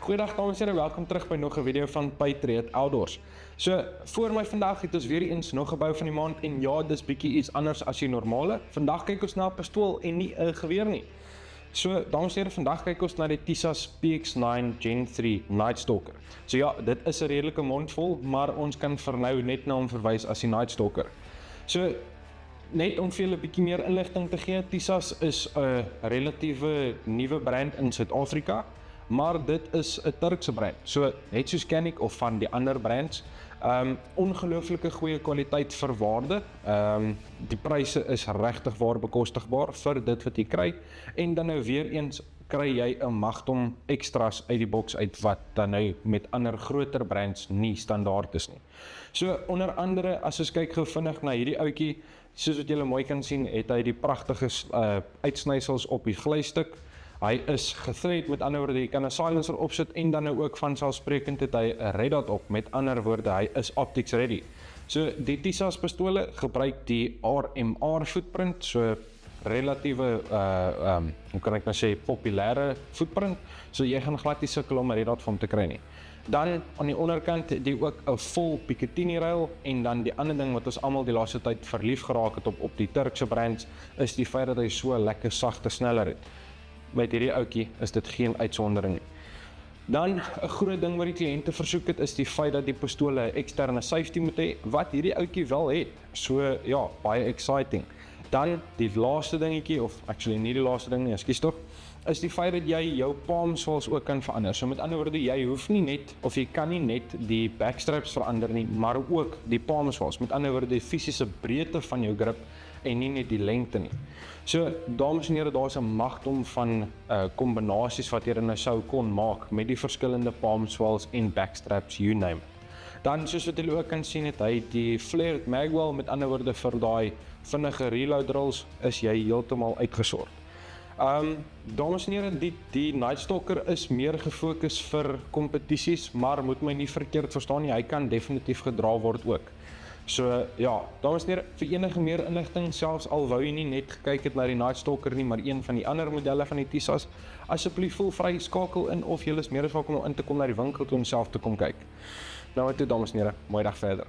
Goeiedag dames en heren, welkom terug by nog 'n video van Patriot Outdoors. So, voor my vandag het ons weer eens nog 'n bou van die maand en ja, dis bietjie iets anders as die normale. Vandag kyk ons na 'n pistool en nie 'n geweer nie. So, dames en heren, vandag kyk ons na die Tisas PX9 Gen 3 Night Stalker. So ja, dit is 'n redelike mondvol, maar ons kan vir nou net na hom verwys as die Night Stalker. So, net om vir julle 'n bietjie meer inligting te gee, Tisas is 'n relatiewe nuwe brand in Suid-Afrika, maar dit is 'n Turkse brand. So net soos Canik of van die ander brands, ongelooflike goeie kwaliteit vir waarde. Die pryse is regtig waar bekostigbaar vir dit wat jy kry, en dan nou weer eens kry jy 'n magdom extras uit die boks uit wat dan nou met ander groter brands nie standaard is nie. So onder andere, as ons kyk gou vinnig na hierdie ouetjie, soos wat julle mooi kan sien, het hy die pragtige uitsnysels op die glystuk. Hy is gethread, met ander woorde, jy kan 'n silencer opsit en dan nou ook vanselfsprekend het hy 'n red dot op, met ander woorde, hy is optics ready. So die Tisas pistole gebruik die RMR footprint, so relatiewe, hoe kan ek nou sê, populêre footprint, so jy gaan glad nie sukkel om 'n red dot van hom te kry nie. Dan aan die onderkant het jy ook 'n vol Picatinny rail, en dan die ander ding wat ons almal die laaste tyd verlief geraak het op die Turkse brands, is die feit dat hy so lekker sagte sneller het. Met hierdie ouetjie is dit geen uitsondering nie. Dan 'n groot ding wat die kliënte versoek het, is die feit dat die pistole 'n eksterne safety moet hê, wat hierdie ouetjie wel het. So ja, baie exciting. Dan die laaste dingetjie, of actually nie die laaste ding nie, ekskuus tog, is die feit dat jy jou palm swals ook kan verander. So met ander woorde, jy hoef nie net, of jy kan nie net die backstraps verander nie, maar ook die palm swals. Met ander woorde, die fisiese breedte van jou grip en nie net die lengte nie. So, dames en here, daar is 'n magdom van kombinasies wat jy nou sou kon maak met die verskillende palm swals en backstraps, you name it. Dan, soos wat julle ook kan sien, het hy die flared magwell, met ander woorde vir daai vinnige reload drills, is jy heeltemal uitgesort. Dames en here, die Night Stalker is meer gefokus vir kompetisies, maar moet my nie verkeerd verstaan nie, hy kan definitief gedra word ook. So ja, dames en here, vir enige meer inligting, selfs al wou jy nie net gekyk het na die Night Stalker nie, maar een van die ander modelle van die Tisas, asseblief voel vry, skakel in, of jy is meer as welkom om in te kom na die winkel toe om self te kom kyk. Nou toe, dames en here, mooi dag verder.